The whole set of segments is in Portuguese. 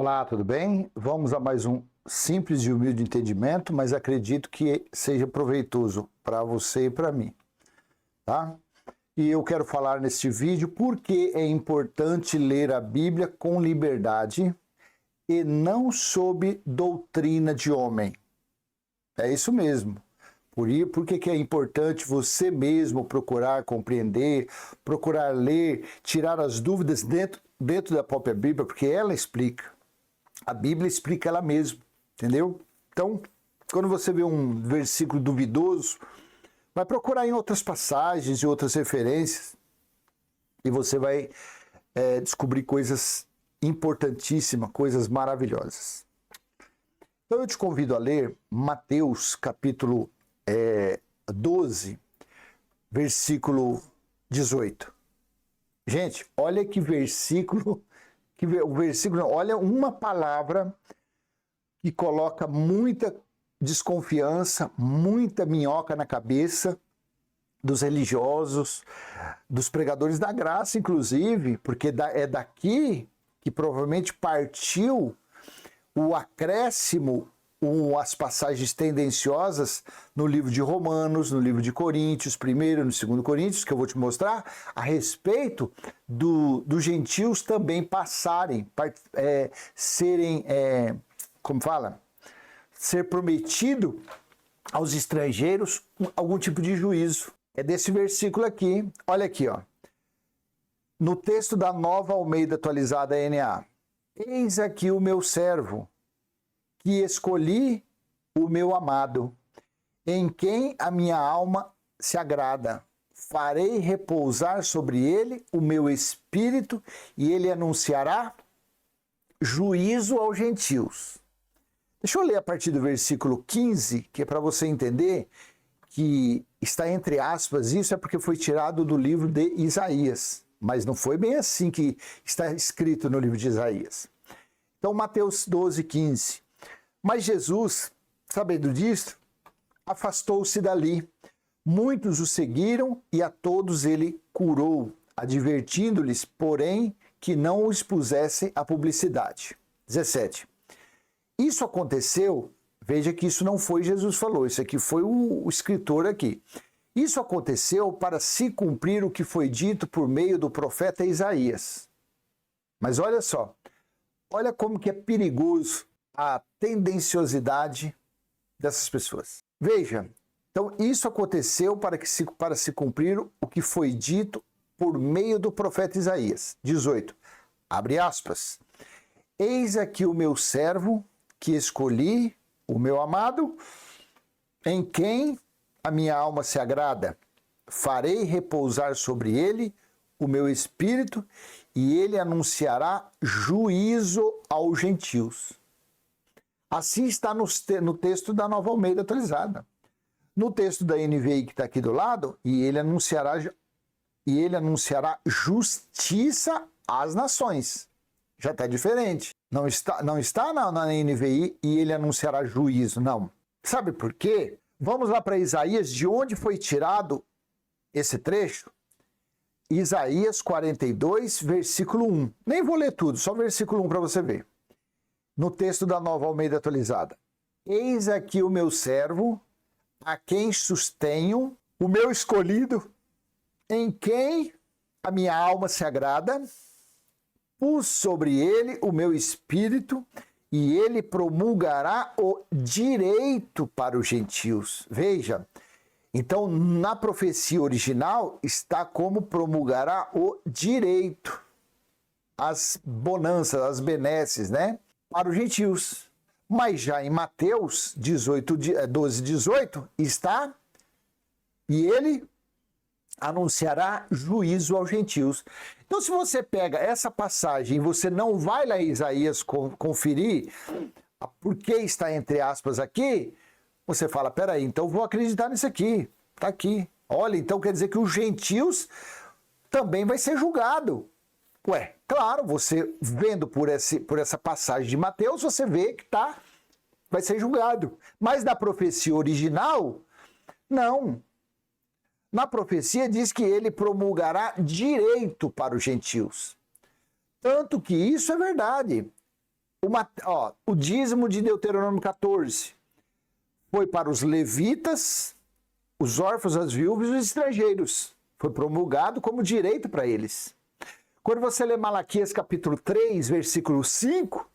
Olá, tudo bem? Vamos a mais um simples e humilde entendimento, mas acredito que seja proveitoso para você e para mim, tá? E eu quero falar neste vídeo por que é importante ler a Bíblia com liberdade e não sob doutrina de homem. É isso mesmo. Por que é importante você mesmo procurar compreender, procurar ler, tirar as dúvidas dentro da própria Bíblia, porque ela explica. A Bíblia explica ela mesma, entendeu? Então, quando você vê um versículo duvidoso, vai procurar em outras passagens e outras referências e você vai descobrir coisas importantíssimas, coisas maravilhosas. Então eu te convido a ler Mateus capítulo 12, versículo 18. Gente, olha que versículo... O versículo, olha uma palavra que coloca muita desconfiança, muita minhoca na cabeça dos religiosos, dos pregadores da graça, inclusive, porque é daqui que provavelmente partiu o acréscimo, as passagens tendenciosas no livro de Romanos, no livro de Coríntios, primeiro no segundo Coríntios, que eu vou te mostrar, a respeito dos gentios também passarem, serem, como fala? Ser prometido aos estrangeiros algum tipo de juízo. É desse versículo aqui, olha aqui, ó. No texto da Nova Almeida Atualizada NA. Eis aqui o meu servo, que escolhi o meu amado, em quem a minha alma se agrada. Farei repousar sobre ele o meu espírito e ele anunciará juízo aos gentios. Deixa eu ler a partir do versículo 15, que é para você entender que está entre aspas, isso é porque foi tirado do livro de Isaías, mas não foi bem assim que está escrito no livro de Isaías. Então, Mateus 12, 15. Mas Jesus, sabendo disso, afastou-se dali. Muitos o seguiram e a todos ele curou, advertindo-lhes, porém, que não o expusessem à publicidade. 17. Isso aconteceu, veja que isso não foi Jesus que falou, isso aqui foi o escritor aqui. Isso aconteceu para se cumprir o que foi dito por meio do profeta Isaías. Mas olha só, olha como que é perigoso a tendenciosidade dessas pessoas. Veja, então isso aconteceu para se cumprir o que foi dito por meio do profeta Isaías. 18, abre aspas. Eis aqui o meu servo, que escolhi, o meu amado, em quem a minha alma se agrada. Farei repousar sobre ele o meu espírito e ele anunciará juízo aos gentios. Assim está no texto da Nova Almeida Atualizada. No texto da NVI que está aqui do lado, e ele anunciará justiça às nações. Já está diferente. Não está na NVI e ele anunciará juízo, não. Sabe por quê? Vamos lá para Isaías, de onde foi tirado esse trecho? Isaías 42, versículo 1. Nem vou ler tudo, só o versículo 1 para você ver. No texto da Nova Almeida Atualizada. Eis aqui o meu servo, a quem sustenho, o meu escolhido, em quem a minha alma se agrada, pus sobre ele o meu espírito, e ele promulgará o direito para os gentios. Veja, então na profecia original está como promulgará o direito, as bonanças, as benesses, né? Para os gentios. Mas já em Mateus 12, 18, está, e ele anunciará juízo aos gentios. Então, se você pega essa passagem e você não vai lá em Isaías conferir por que está entre aspas aqui, você fala, peraí, então vou acreditar nisso aqui, está aqui. Olha, então quer dizer que os gentios também vai ser julgado. Ué, claro, você vendo por essa passagem de Mateus, você vê que vai ser julgado. Mas na profecia original, não. Na profecia diz que ele promulgará direito para os gentios. Tanto que isso é verdade. O dízimo de Deuteronômio 14 foi para os levitas, os órfãos, as viúvas e os estrangeiros. Foi promulgado como direito para eles. Quando você lê Malaquias capítulo 3, versículo 5,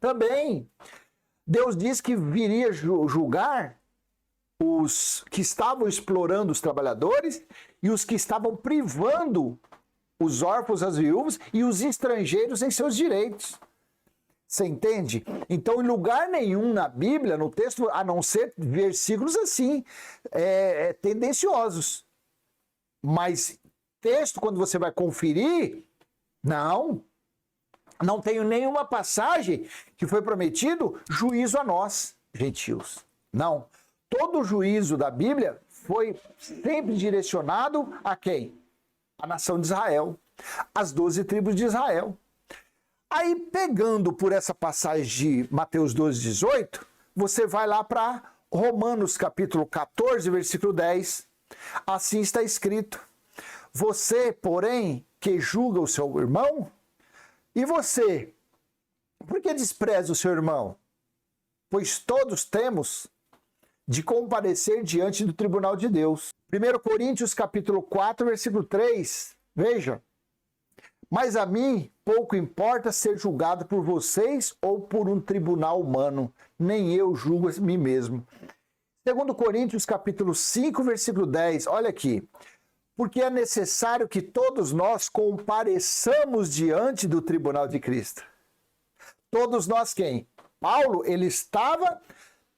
também Deus diz que viria julgar os que estavam explorando os trabalhadores e os que estavam privando os órfãos, as viúvas e os estrangeiros em seus direitos. Você entende? Então, em lugar nenhum na Bíblia, no texto, a não ser versículos assim, tendenciosos. Mas texto, quando você vai conferir, não tenho nenhuma passagem que foi prometido juízo a nós, gentios. Não. Todo o juízo da Bíblia foi sempre direcionado a quem? A nação de Israel, as 12 tribos de Israel. Aí, pegando por essa passagem de Mateus 12, 18, você vai lá para Romanos capítulo 14, versículo 10. Assim está escrito: você, porém, que julga o seu irmão, e você, por que despreza o seu irmão? Pois todos temos de comparecer diante do tribunal de Deus. 1 Coríntios capítulo 4, versículo 3, veja. Mas a mim pouco importa ser julgado por vocês ou por um tribunal humano, nem eu julgo a mim mesmo. 2 Coríntios capítulo 5, versículo 10, olha aqui. Porque é necessário que todos nós compareçamos diante do tribunal de Cristo. Todos nós quem? Paulo, ele estava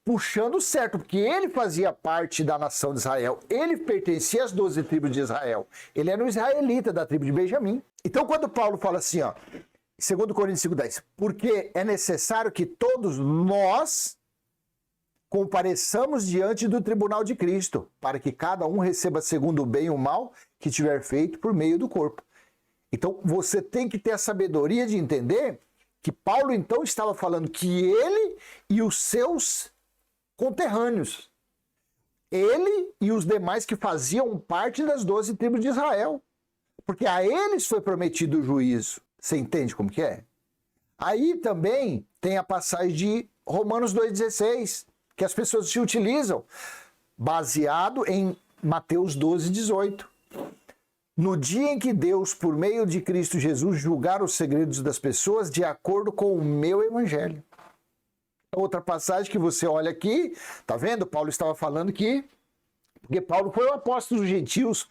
puxando certo, porque ele fazia parte da nação de Israel. Ele pertencia às 12 tribos de Israel. Ele era um israelita da tribo de Benjamim. Então, quando Paulo fala assim, ó, 2 Coríntios 5,10, porque é necessário que todos nós compareçamos diante do tribunal de Cristo, para que cada um receba segundo o bem e o mal que tiver feito por meio do corpo. Então, você tem que ter a sabedoria de entender que Paulo, então, estava falando que ele e os seus conterrâneos, ele e os demais que faziam parte das 12 tribos de Israel, porque a eles foi prometido o juízo. Você entende como que é? Aí também tem a passagem de Romanos 2,16, que as pessoas se utilizam, baseado em Mateus 12,18. No dia em que Deus, por meio de Cristo Jesus, julgar os segredos das pessoas de acordo com o meu evangelho. Outra passagem que você olha aqui, tá vendo? Paulo estava falando que, porque Paulo foi o apóstolo dos gentios,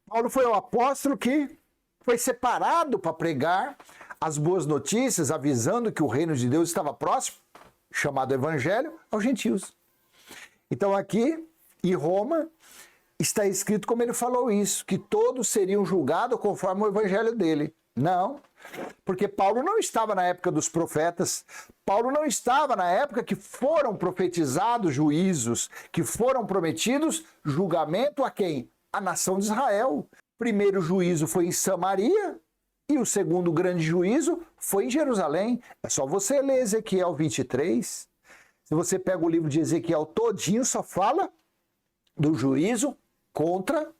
Paulo foi o apóstolo que foi separado para pregar as boas notícias, avisando que o reino de Deus estava próximo, chamado evangelho, aos gentios. Então aqui, em Roma, está escrito como ele falou isso, que todos seriam julgados conforme o evangelho dele. Não, porque Paulo não estava na época dos profetas, Paulo não estava na época que foram profetizados juízos, que foram prometidos julgamento a quem? A nação de Israel. O primeiro juízo foi em Samaria e o segundo grande juízo foi em Jerusalém. É só você ler Ezequiel 23. Se você pega o livro de Ezequiel todinho, só fala do juízo contra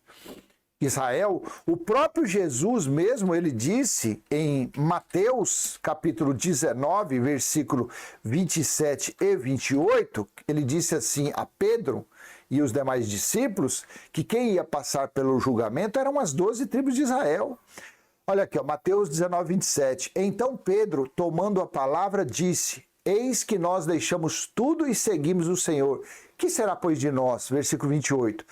Israel. O próprio Jesus mesmo, ele disse em Mateus capítulo 19, versículo 27 e 28, ele disse assim a Pedro e os demais discípulos, que quem ia passar pelo julgamento eram as 12 tribos de Israel. Olha aqui, ó, Mateus 19, 27. Então Pedro, tomando a palavra, disse: eis que nós deixamos tudo e seguimos o Senhor. Que será, pois, de nós? Versículo 28.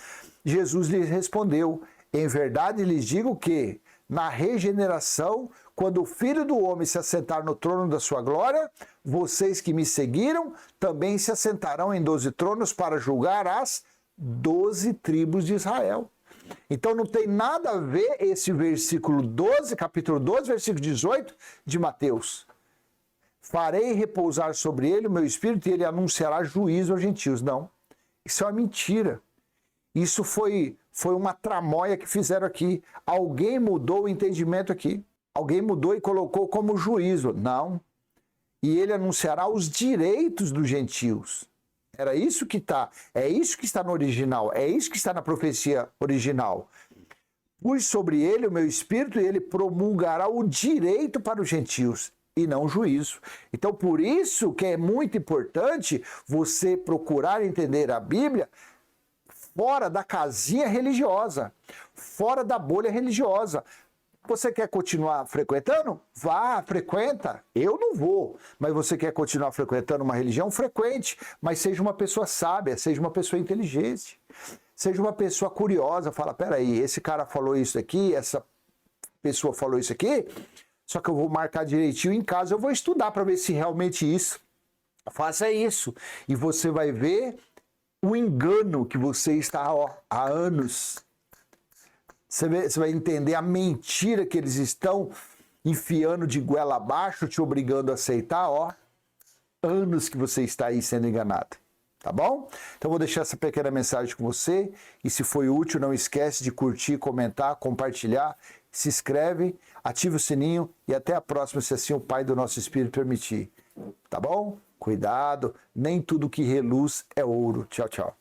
Jesus lhes respondeu: em verdade lhes digo que, na regeneração, quando o Filho do Homem se assentar no trono da sua glória, vocês que me seguiram também se assentarão em 12 tronos para julgar as 12 tribos de Israel. Então não tem nada a ver esse versículo 12, capítulo 12, versículo 18 de Mateus. Farei repousar sobre ele o meu espírito e ele anunciará juízo aos gentios. Não, isso é uma mentira. Isso foi uma tramóia que fizeram aqui. Alguém mudou o entendimento aqui. Alguém mudou e colocou como juízo. Não. E ele anunciará os direitos dos gentios. Era isso que está. É isso que está no original. É isso que está na profecia original. Pus sobre ele o meu espírito e ele promulgará o direito para os gentios. e não juízo. Então, por isso que é muito importante você procurar entender a Bíblia fora da casinha religiosa, fora da bolha religiosa. Você quer continuar frequentando? Vá, frequenta. Eu não vou. Mas você quer continuar frequentando uma religião? Frequente. Mas seja uma pessoa sábia, seja uma pessoa inteligente. Seja uma pessoa curiosa. Fala, peraí, esse cara falou isso aqui, essa pessoa falou isso aqui, só que eu vou marcar direitinho em casa, eu vou estudar para ver se realmente isso. Faça isso. E você vai ver o engano que você está há anos. Você vai entender a mentira que eles estão enfiando de goela abaixo, te obrigando a aceitar, anos que você está aí sendo enganado. Tá bom? Então vou deixar essa pequena mensagem com você e se foi útil, não esquece de curtir, comentar, compartilhar, se inscreve, ativa o sininho e até a próxima, se assim o Pai do nosso Espírito permitir. Tá bom? Cuidado, nem tudo que reluz é ouro. Tchau, tchau.